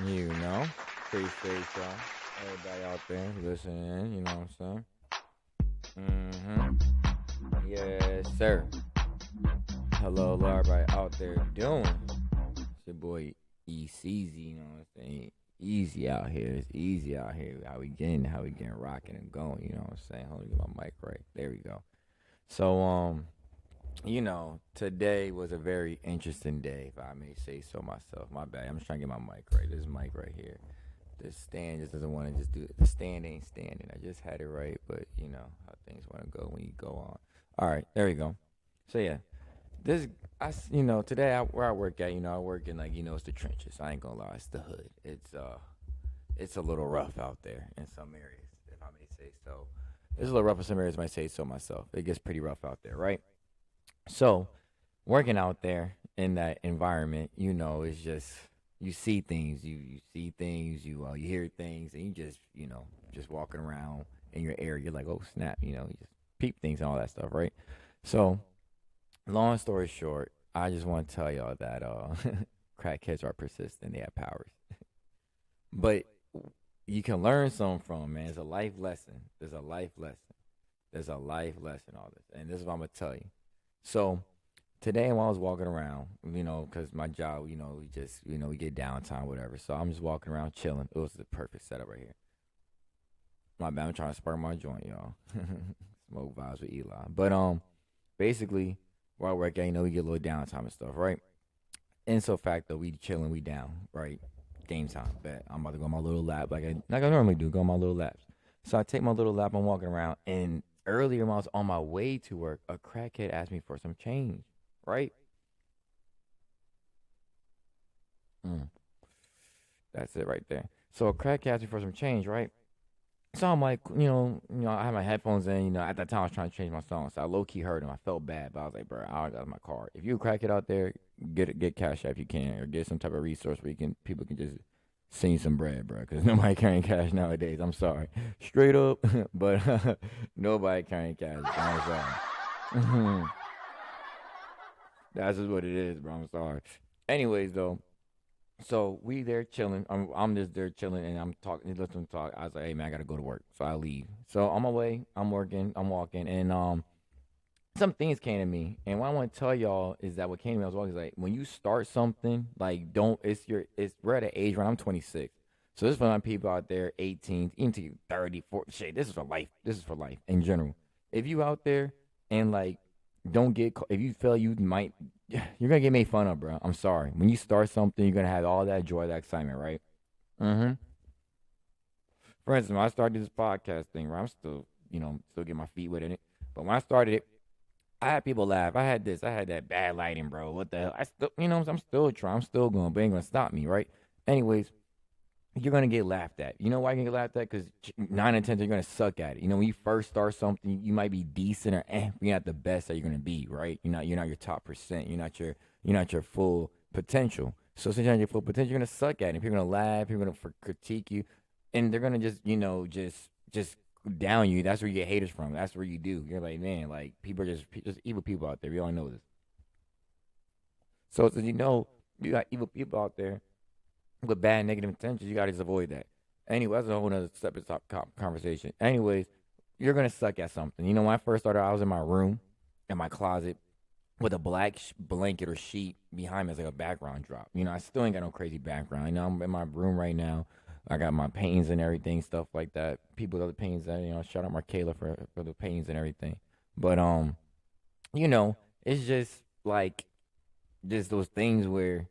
You know, appreciate y'all. Everybody out there listening, you know what I'm saying? Yes, sir. Hello, everybody out there doing. It's your boy Easy, you know what I'm saying? Easy out here. It's easy out here. How we getting rocking and going, you know what I'm saying? Hold on, get my mic right. There we go. So, today was a very interesting day, if I may say so myself. My bad. I'm just trying to get my mic right. This mic right here. The stand just doesn't want to just do it. The stand ain't standing. I just had it right, but you know how things want to go when you go on. All right, there we go. So yeah, this today where I work at, I work in it's the trenches. I ain't gonna lie, it's the hood. It's a little rough out there in some areas, if I may say so. It's a little rough in some areas, I might say so myself. It gets pretty rough out there, right? So working out there in that environment, it's just you see things, you see things, you hear things, and you just walking around in your area, you're like, oh snap, you just peep things and all that stuff, right? So, long story short, I just want to tell y'all that crackheads are persistent, they have powers, but you can learn something from 'em, man. It's a life lesson. There's a life lesson. There's a life lesson. All this, and this is what I'm gonna tell you. So today while I was walking around, because my job, we get downtime, whatever. So I'm just walking around chilling. It was the perfect setup right here. My bad, I'm trying to spark my joint, y'all. Smoke vibes with Eli. But basically, where I work at, we get a little downtime and stuff, right? And so fact though, we chilling, we down, right? Game time. Bet I'm about to go on my little lap like I normally do, go on my little laps. So I take my little lap, I'm walking around, and earlier when I was on my way to work, a crackhead asked me for some change, right? Mm, that's it right there. So a crackhead asked me for some change, right? So I'm like, I had my headphones in. At that time I was trying to change my song, so I low key heard him. I felt bad, but I was like, bro, I got my card. If you crack it out there, get cash app if you can, or get some type of resource where people can just send you some bread, bro. Because nobody carrying cash nowadays. I'm sorry, straight up, but nobody carrying cash. I'm sorry. That's just what it is, bro. I'm sorry. Anyways, though, so we there chilling. I'm just there chilling, and I'm talking. Listening to talk. I was like, "Hey man, I gotta go to work," so I leave. So on my way, I'm working. I'm walking, and some things came to me. And what I want to tell y'all is that what came to me, I was walking, is like when you start something, like don't. It's we're at an age where I'm 26. So this is for my people out there, 18, even to 30, 40. Shit, this is for life. This is for life in general. If you out there and like don't get, if you feel you might, you're gonna get made fun of, bro. I'm sorry. When you start something, you're gonna have all that joy, that excitement, right? Mm-hmm. For instance, when I started this podcast thing, right, I'm still, still getting my feet wet in it. But when I started it, I had people laugh. I had this, I had that bad lighting, bro. What the hell? I still, I'm still trying. I'm still going, but it ain't gonna stop me, right? Anyways, you're gonna get laughed at. You know why you're gonna get laughed at? Because 9 and 10, you're gonna suck at it. When you first start something, you might be decent or you're not the best that you're gonna be, right? You're not your top percent. You're not your full potential. So since you're not your full potential, you're gonna suck at it. People are gonna laugh. People are gonna critique you, and they're gonna just down you. That's where you get haters from. That's where you do. You're like, man, like people are just evil people out there. We all know this. So since you got evil people out there with bad negative intentions, you gotta just avoid that. Anyway, that's a whole nother separate conversation. Anyways, you're gonna suck at something. When I first started, I was in my room, in my closet, with a black blanket or sheet behind me as like a background drop. I still ain't got no crazy background. I'm in my room right now. I got my paintings and everything, stuff like that. People with other paintings that shout out Markayla for the paintings and everything. But you know, it's just like just those things where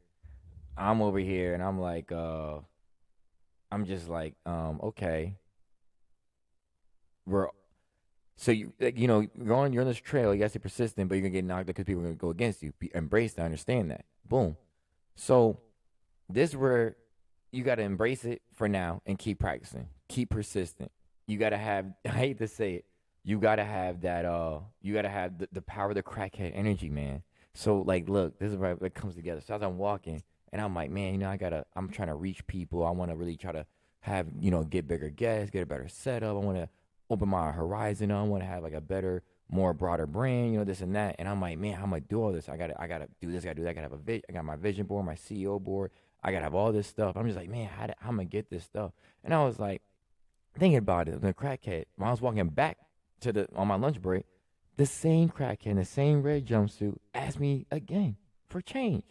I'm over here and I'm like, I'm just like, okay, we're so you like, you're on this trail. You gotta stay persistent, but you're gonna get knocked out because people are gonna go against you. Embrace that, understand that. Boom. So this is where you gotta embrace it for now and keep practicing, keep persistent. You gotta have. I hate to say it. You gotta have that. You gotta have the power of the crackhead energy, man. So like, look, this is where it comes together. So as I'm walking, and I'm like, man, I'm trying to reach people. I want to really try to have, get bigger guests, get a better setup. I want to open my horizon. I want to have like a better, more broader brand, this and that. And I'm like, man, how am I do all this? I gotta do this. I gotta do that. I gotta have a vision. I got my vision board, my CEO board. I gotta have all this stuff. I'm just like, man, how am I gonna get this stuff? And I was like, thinking about it, the crackhead, when I was walking back on my lunch break, the same crackhead in the same red jumpsuit asked me again for change.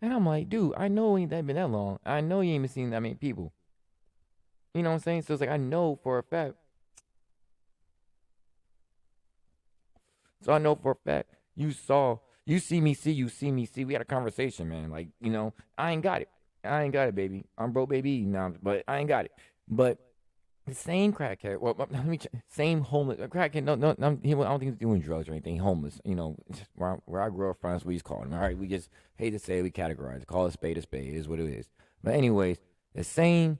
And I'm like, dude, I know it ain't that been that long. I know you ain't been seeing that many people. You know what I'm saying? So it's like I know for a fact. So I know for a fact you see me see, you see me see. We had a conversation, man. Like, I ain't got it. I ain't got it, baby. I'm broke, baby. Now, but I ain't got it. But the same crackhead, well, let me same homeless crackhead. No, I don't think he's doing drugs or anything. Homeless, where I grew up from, that's what he's calling him. All right, we just hate to say it, we categorize it, call it a spade is what it is. But anyways, the same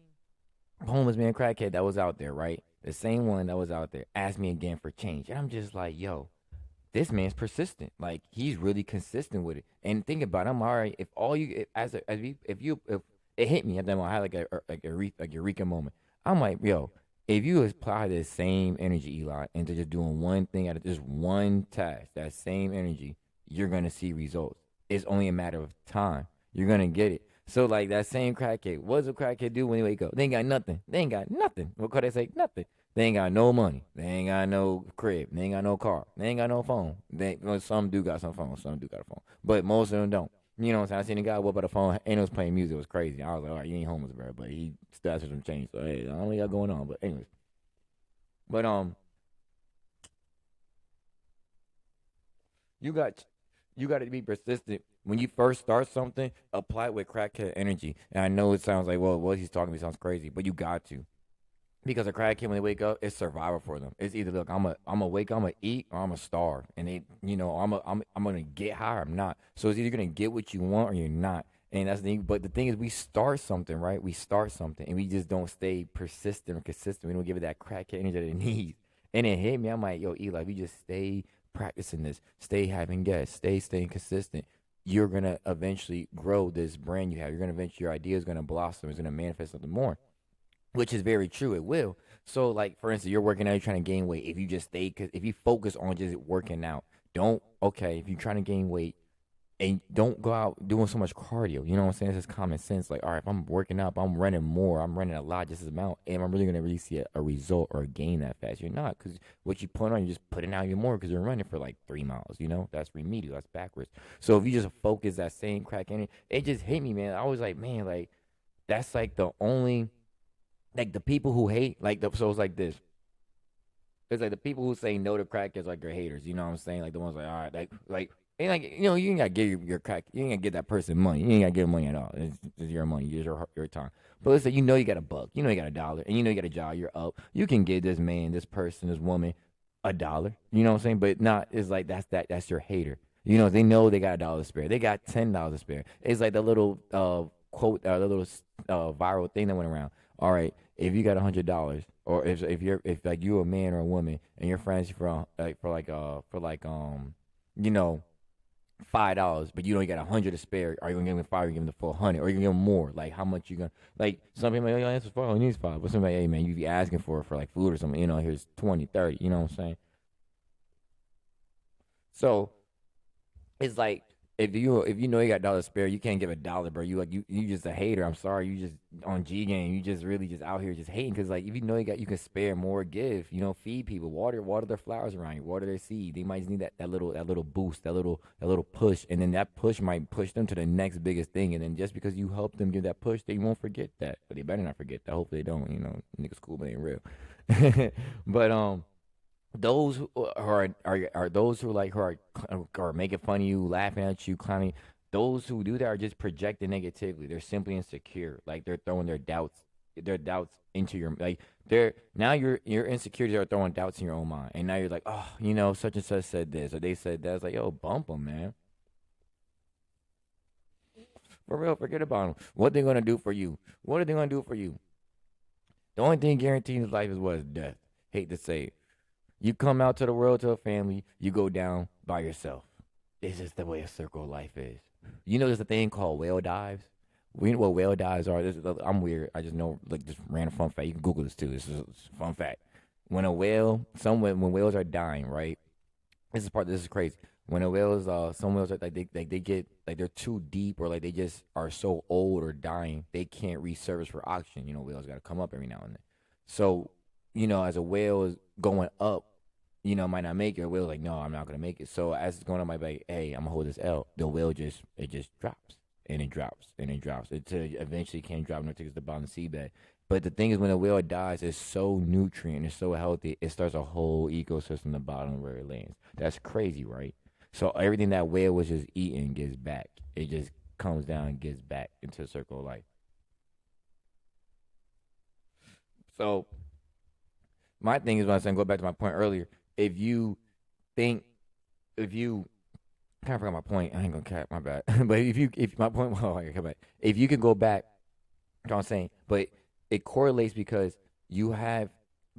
homeless man crackhead that was out there, right? The same one that was out there asked me again for change, and I'm just like, yo, this man's persistent. Like he's really consistent with it. And think about it, I'm all right. If all you if it hit me at that moment, I had like a eureka moment. I'm like, yo, if you apply this same energy, Eli, into just doing one thing at just one task, that same energy, you're gonna see results. It's only a matter of time. You're gonna get it. So like that same crackhead, what does a crackhead do when they wake up? They ain't got nothing. They ain't got nothing. What could they say? Nothing. They ain't got no money. They ain't got no crib. They ain't got no car. They ain't got no phone. Well, some do got some phone. Some do got a phone. But most of them don't. You know what I'm saying? I seen a guy whip out a phone and he was playing music. It was crazy. I was like, all right, you ain't homeless, bro. But he still has some change. So, hey, I don't know what got going on. But, anyways. But, you got you got to be persistent. When you first start something, apply it with crackhead energy. And I know it sounds like, well, what he's talking to me sounds crazy, but you got to. Because a crackhead, when they wake up, it's survival for them. It's either look, I'm a wake, I'm gonna eat, or I'm gonna starve, and I'm gonna get high, or I'm not. So it's either gonna get what you want or you're not. And that's the thing. But the thing is, we start something, right? We start something, and we just don't stay persistent or consistent. We don't give it that crackhead energy that it needs. And it hit me. I'm like, yo, Eli, if you just stay practicing this, stay having guests, staying consistent, you're gonna eventually grow this brand you have. You're gonna eventually, your idea is gonna blossom. It's gonna manifest something more, which is very true. It will. So, like for instance, you're working out, you're trying to gain weight. If you just stay, if you focus on just working out, don't okay. If you're trying to gain weight, and don't go out doing so much cardio. You know what I'm saying? It's just common sense. Like, all right, if I'm working out, if I'm running more, I'm running a lot, just as amount, and I'm really gonna really see a result or a gain that fast. You're not, because what you put on, you're just putting out even more because you're running for like 3 miles. That's remedial. That's backwards. So if you just focus that same crack in it, it just hit me, man. I was like, man, like that's like the only like the people who hate so it's like this. It's like the people who say no to crack is like your haters. You know what I'm saying? Like the ones like, all right, like ain't like you ain't gotta give your crack. You ain't gotta give that person money. You ain't gotta give them money at all. It's your money. It's your time. But let's say you know you got a buck. You know you got $1, and you know you got a job. You're up. You can give this man, this person, this woman, $1. You know what I'm saying? But not. It's like that's your hater. They know they got $1 to spare. They got $10 to spare. It's like the little quote, the little viral thing that went around. All right, if you got $100, or if like you're a man or a woman and your friends $5, but you only got 100 to spare, are you gonna give them 5? Or you give them the full 100, or you gonna give them more? Like how much you gonna like? Some people like, oh, that's 5. He needs 5. But somebody, hey man, you be asking for like food or something. Here's 20, 30. You know what I'm saying? So it's like if you know you got $1 spare, you can't give $1, bro. You just a hater. I'm sorry. You just on G game. You just really just out here just hating because like if you know you can spare more, give. Feed people, water their flowers around you, water their seed. They might just need that little boost, that little push, and then that push might push them to the next biggest thing. And then just because you help them give that push, they won't forget that. But they better not forget that. Hopefully they don't. Niggas cool, but ain't real. But those who are those who are making fun of you, laughing at you, clowning. Those who do that are just projecting negatively. They're simply insecure. Like they're throwing their doubts into your like. They're now your insecurities are throwing doubts in your own mind, and now you're like, oh, such and such said this or they said that. It's like, yo, bump them, man. For real, forget about them. What they gonna do for you? What are they gonna do for you? The only thing guaranteed in life is what is death. Hate to say it. You come out to the world to a family, you go down by yourself. It's just the way a circle of life is. There's a thing called whale dives. We know what whale dives are. I'm weird. I just know, like, just random fun fact. You can Google this too. This is a fun fact. When whales are dying, right? This is crazy. When a whale is some whales are they get like they're too deep or like they just are so old or dying they can't resurface for oxygen. Whales got to come up every now and then. So as a whale is going up, might not make it. A whale like, no, I'm not gonna make it. So as it's going up, might be like, hey, I'm gonna hold this L. The whale just drops and it drops and it drops until eventually can't drop until it takes the bottom of the seabed. But the thing is, when a whale dies, it's so nutrient, it's so healthy, it starts a whole ecosystem at the bottom where it lands. That's crazy, right? So everything that whale was just eating gets back. It just comes down and gets back into the circle of life. So my thing is, when I saying, go back to my point earlier, if you think, if you kind of forgot my point, I ain't gonna cap my bad. But if my point, oh, I come back. If you can go back, you know what I'm saying, but it correlates because you have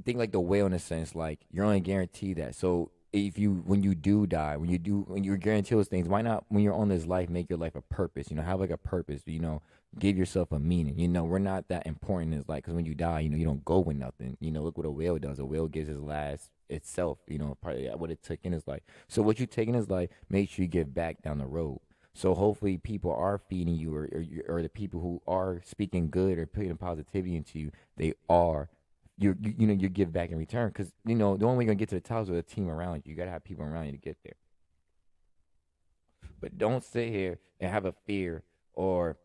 think like the whale in a sense, like you're only guaranteed that. So if you when you do die, when you're guaranteed those things, why not when you're on this life make your life a purpose? Have like a purpose. Give yourself a meaning. We're not that important in this life because when you die, you don't go with nothing. Look what a whale does. A whale gives his last itself. Probably what it took in his life. So what you take in his life, make sure you give back down the road. So hopefully people are feeding you, or the people who are speaking good or putting positivity into you, they are you give back in return because the only way you're gonna get to the top is with a team around you. You gotta have people around you to get there. But don't sit here and have a fear or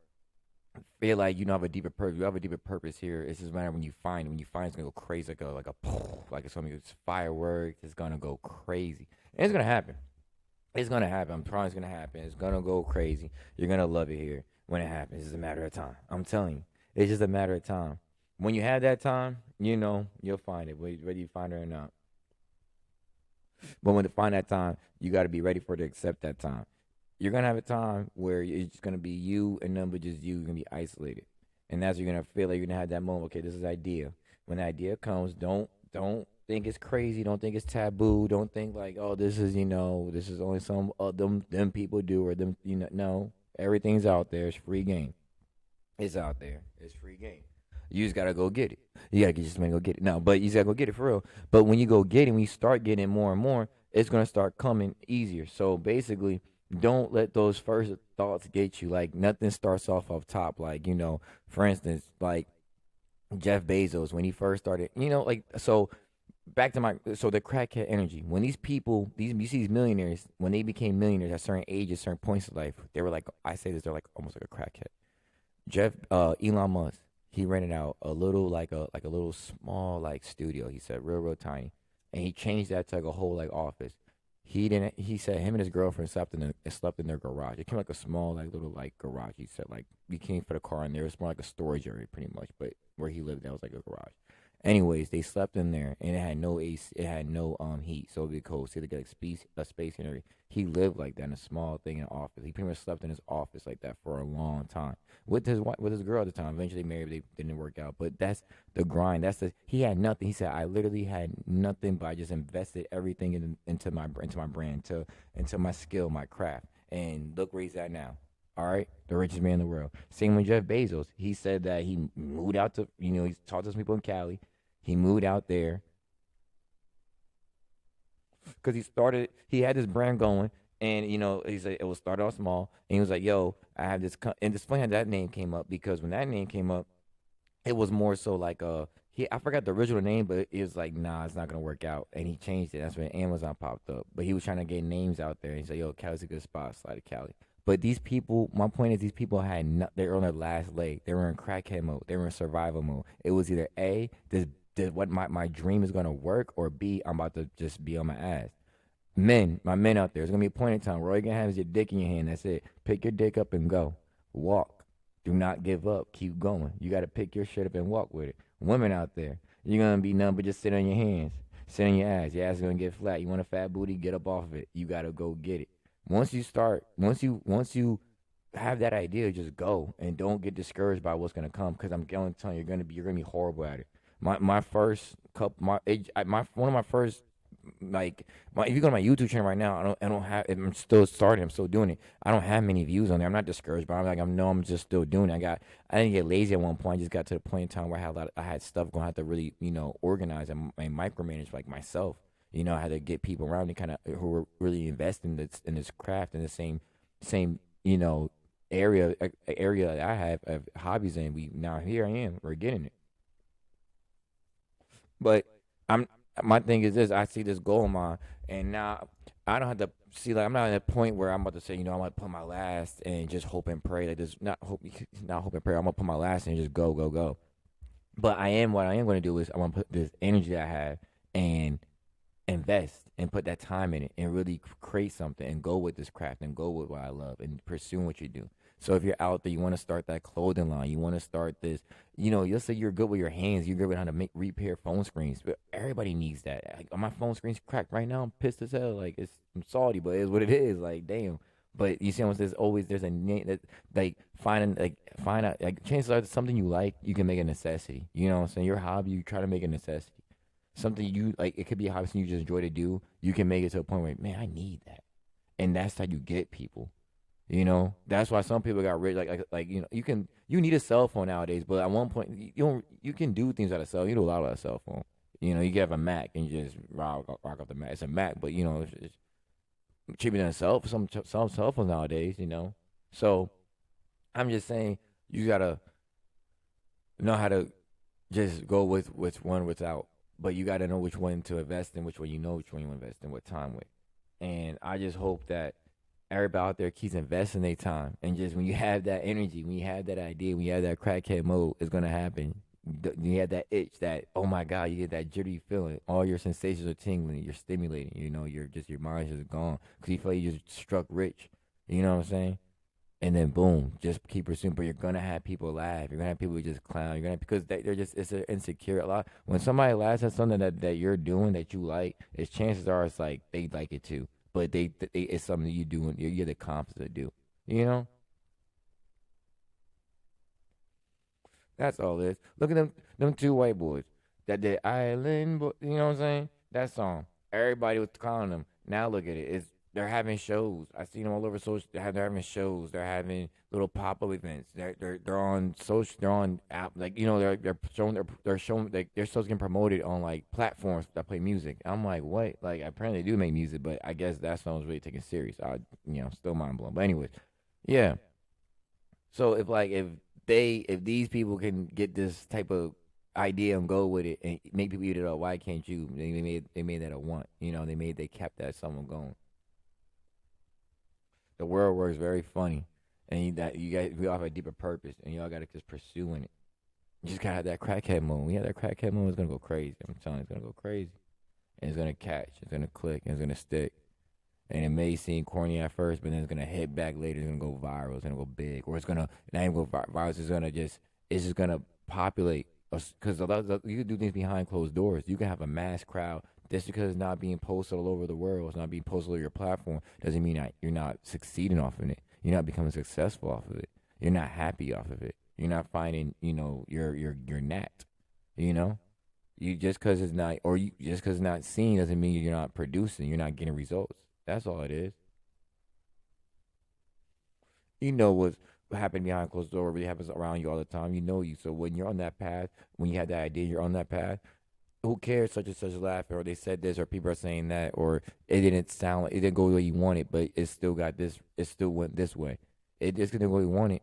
feel like you don't have a deeper purpose. You have a deeper purpose here. It's just a matter when you find it. When you find it, it's gonna go crazy, like it's something. It's fireworks. It's gonna go crazy. And it's gonna happen. It's gonna happen. I'm promise it's gonna happen. It's gonna go crazy. You're gonna love it here when it happens. It's just a matter of time. I'm telling you, it's just a matter of time. When you have that time, you'll find it, whether you find it or not. But when you find that time, you got to be ready for it to accept that time. You're gonna have a time where it's just gonna be you and none but just you. You're gonna be isolated, and that's when you're gonna feel like you're gonna have that moment. Okay, this is idea. When the idea comes, don't think it's crazy. Don't think it's taboo. Don't think like, oh, this is only some them people do or them. No, everything's out there. It's free game. It's out there. It's free game. You just gotta go get it. You gotta get just man go get it. No, but you just gotta go get it for real. But when you go get it, when you start getting it more and more, it's gonna start coming easier. So basically, don't let those first thoughts get you. Like nothing starts off top. Like for instance, like Jeff Bezos when he first started. Like so. Back to the crackhead energy. When these people, you see these millionaires, when they became millionaires at certain ages, certain points of life, they were like, I say this, they're like almost like a crackhead. Elon Musk, he rented out a little like a little small like studio. He said real tiny, and he changed that to like a whole like office. He didn't. He said him and his girlfriend slept in their garage. It came like a small like little like garage. He said like you came for the car in there. It's more like a storage area pretty much, but where he lived that was like a garage. Anyways, they slept in there and it had no AC, it had no heat, so it'd be cold. So they got like space and everything. He lived like that in a small thing in an office. He pretty much slept in his office like that for a long time with his girl at the time. Eventually, they married. They didn't work out, but that's the grind. He had nothing. He said, I literally had nothing, but I just invested everything into my brand, into my skill, my craft, and look where he's at now. All right, the richest man in the world. Same with Jeff Bezos. He said that he moved out to he's talked to some people in Cali. He moved out there because he had this brand going, and he said it was started off small, and he was like, "Yo, I have this," and it's funny how that name came up because when that name came up, it was more so like I forgot the original name, but it was like, nah, it's not gonna work out, and he changed it. That's when Amazon popped up, but he was trying to get names out there, and he said, "Yo, Cali's a good spot, slide to Cali." But these people, my point is, these people had they were on their last leg. They were in crackhead mode. They were in survival mode. It was either A, what my dream is gonna work, or B, I'm about to just be on my ass. My men out there, it's gonna be a point in time where all you're gonna have is your dick in your hand. That's it. Pick your dick up and go. Walk. Do not give up. Keep going. You gotta pick your shit up and walk with it. Women out there, you're gonna be nothing but just sit on your hands, sit on your ass. Your ass is gonna get flat. You want a fat booty? Get up off of it. You gotta go get it. Once you have that idea, just go and don't get discouraged by what's gonna come. Because I'm going to tell you, you're gonna be horrible at it. My first couple my one of my first like if you go to my YouTube channel right now, I don't have. I'm still starting. I'm still doing it. I don't have many views on there. I'm not discouraged, but I'm just still doing it. I didn't get lazy at one point. I just got to the point in time where I had stuff going. I had to really organize and micromanage like myself. You know, I had to get people around me kind of who were really investing in this craft in the same you know area that I have of hobbies in. We now here I am. We're getting it, but I'm my thing is this. I see this goal of mine, and now I don't have to see like I'm not at a point where I'm about to say I'm gonna put my last and just hope and pray like this. Not hope and pray. I'm gonna put my last and just go. But I am what I am gonna do is I'm gonna put this energy that I have and invest and put that time in it and really create something and go with this craft and go with what I love and pursue what you do. So if you're out there, you want to start that clothing line, you want to start this, you'll say you're good with your hands, you're good with how to make repair phone screens, but everybody needs that. Like, my phone screen's cracked right now. I'm pissed as hell. Like I'm salty, but it's what it is. Like damn. But you see, there's a name that like find out like chances are something you like, you can make a necessity. You know what I'm saying? Your hobby, you try to make a necessity something you like. It could be a hobby something you just enjoy to do. You can make it to a point where, man, I need that, and that's how you get people. That's why some people got rich. You need a cell phone nowadays, but at one point you can do things out of cell. You do a lot of a cell phone. You can have a Mac and you just rock off the Mac. It's a Mac, but it's cheaper than a some cell phones nowadays. So I'm just saying you gotta know how to just go with which one without, but you got to know which one to invest in, which one which one you invest in, what time with. And I just hope that everybody out there keeps investing their time. And just when you have that energy, when you have that idea, when you have that crackhead mode, it's going to happen. You have that itch, that, oh my God, you get that jittery feeling. All your sensations are tingling. You're stimulating. Your mind is gone because you feel like you just struck rich. You know what I'm saying? And then boom, just keep pursuing. But you're gonna have people laugh. You're gonna have people who just clown. You're gonna because they're just it's an insecure a lot. When somebody laughs at something that you're doing that you like, its chances are it's like they like it too. But they it's something that you do and you're the confident to do. You know, that's all it is. Look at them two white boys that did Island. You know what I'm saying? That song. Everybody was clowning them. Now look at it. They're having shows. I see them all over social. They're having shows. They're having little pop up events. They're on social. They're on app. Like they're showing like their shows getting promoted on like platforms that play music. I'm like, what? Like apparently they do make music, but I guess that song was really taken serious. Still mind blown. But anyways, yeah. So if these people can get this type of idea and go with it and make people eat it up, why can't you? They made that a want. They kept that someone going. The world works very funny, and that you guys we all have a deeper purpose, and y'all gotta just pursuing it. You just gotta have that crackhead moment. We have that crackhead moment. It's gonna go crazy. I'm telling you, it's gonna go crazy, and it's gonna catch. It's gonna click. And it's gonna stick. And it may seem corny at first, but then it's gonna hit back later. It's gonna go viral. It's gonna go big, or it's gonna not even go viral. It's just gonna populate. Because you can do things behind closed doors. You can have a mass crowd. Just because it's not being posted all over the world, it's not being posted on your platform, doesn't mean that you're not succeeding off of it. You're not becoming successful off of it. You're not happy off of it. You're not finding, your knack. You know, you just because it's not, or you just because it's not seen doesn't mean you're not producing. You're not getting results. That's all it is. What happened behind closed door really happens around you all the time. So when you're on that path, when you have that idea, you're on that path. Who cares? Such and such laughing, or they said this, or people are saying that, or it didn't go the way you wanted, but it still got this. It still went this way. It just didn't go the way you wanted.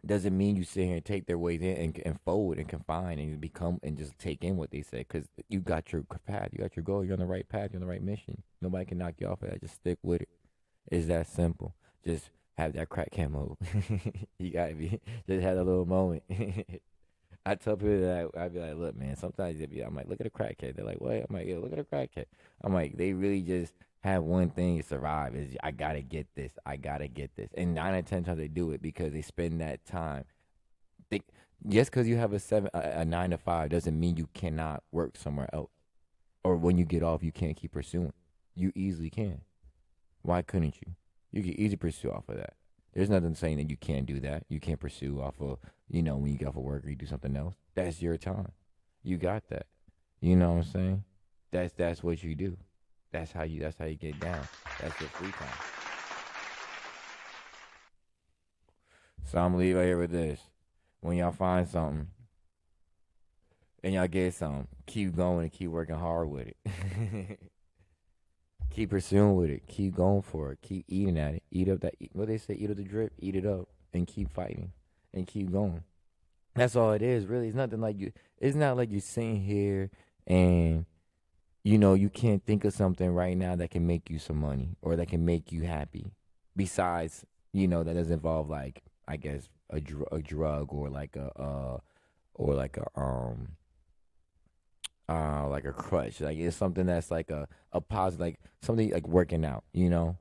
Doesn't mean you sit here and take their ways in and fold and confine and become and just take in what they say because you got your path, you got your goal, you're on the right path, you're on the right mission. Nobody can knock you off of that. Just stick with it. It's that simple. Just have that crack mode. You gotta be just have a little moment. I tell people that I'd be like, look, man, sometimes I'm like, look at a crackhead. They're like, what? I'm like, yeah, look at a crackhead. I'm like, they really just have one thing to survive is I gotta get this. I gotta get this. And 9 out of 10 times they do it because they spend that time. They, just because you have a 9 to 5 doesn't mean you cannot work somewhere else. Or when you get off, you can't keep pursuing. You easily can. Why couldn't you? You can easily pursue off of that. There's nothing saying that you can't do that. You can't pursue off of, when you get off of work or you do something else. That's your time. You got that. You know what I'm saying? That's what you do. That's how you get down. That's your free time. So I'm gonna leave right here with this. When y'all find something, and y'all get some. Keep going and keep working hard with it. Keep pursuing with it. Keep going for it. Keep eating at it. Eat up that. What they say? Eat up the drip. Eat it up and keep fighting and keep going. That's all it is. Really, it's nothing like you. It's not like you're sitting here and you can't think of something right now that can make you some money or that can make you happy. Besides, that doesn't involve like I guess a drug or like a crutch. Like it's something that's like a positive, like something like working out. And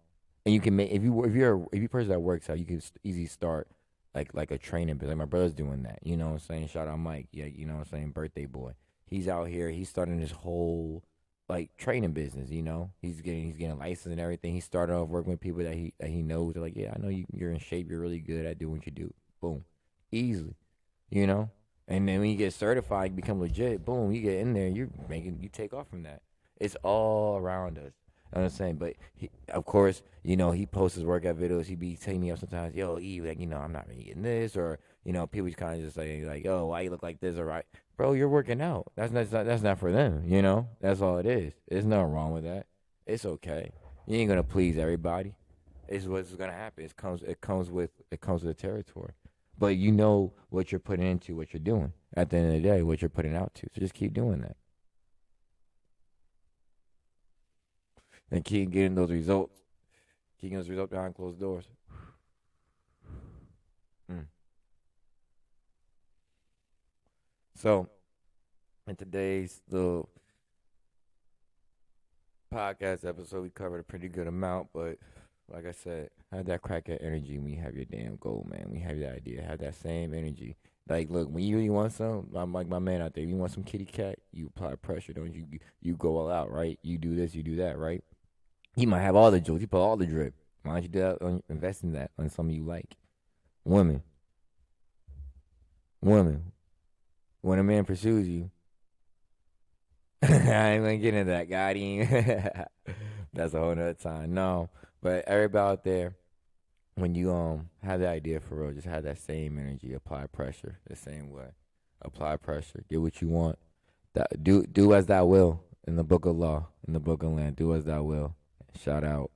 you can make if you're a person that works out, you can easily start like a training business. Like my brother's doing that. You know what I'm saying? Shout out Mike. Yeah, you know what I'm saying? Birthday boy. He's out here. He's starting this whole like training business. He's getting licensed and everything. He started off working with people that he knows. They're like, yeah, I know you're in shape. You're really good at doing what you do. Boom, easily. You know. And then when you get certified, you become legit. Boom, you get in there. You take off from that. It's all around us. You know what I'm saying? But of course, he posts his workout videos. He be taking me up sometimes. Yo, E, like, I'm not really getting this, or people kind of just saying like, yo, why you look like this, or right, bro, you're working out. That's not for them. That's all it is. There's nothing wrong with that. It's okay. You ain't gonna please everybody. It's what's gonna happen. It comes with the territory. But you know what you're putting into, what you're doing. At the end of the day, what you're putting out to. So just keep doing that. And keep getting those results. Keep getting those results behind closed doors. Mm. So, in today's little podcast episode, we covered a pretty good amount. But like I said, have that crackhead energy when you have your damn goal, man. When you have your idea, have that same energy. Like, look, when you really want some, I'm like my man out there. You want some kitty cat, you apply pressure, don't you? You go all out, right? You do this, you do that, right? He might have all the jewels. He put all the drip. Why don't you do that? Invest in that on something you like. Women, women. When a man pursues you, I ain't gonna get into that. Got him. That's a whole nother time. No, but everybody out there, when you have that idea for real, just have that same energy. Apply pressure the same way. Apply pressure. Get what you want. Do as thou will in the book of law, in the book of land. Do as thou will. Shout out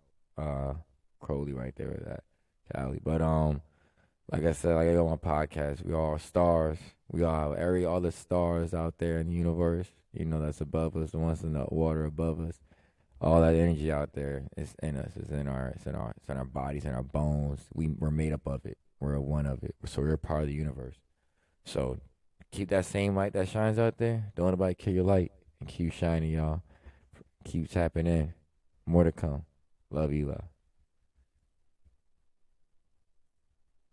Crowley right there with that. Cali. But like I said, like I got my podcast, we all stars. We all have all the stars out there in the universe, that's above us, the ones in the water above us. All that energy out there is in us. It's in our bodies, in our bones. We're made up of it. We're a one of it. So we're a part of the universe. So keep that same light that shines out there. Don't let nobody kill your light, and keep shining, y'all. Keep tapping in. More to come. Love you, love.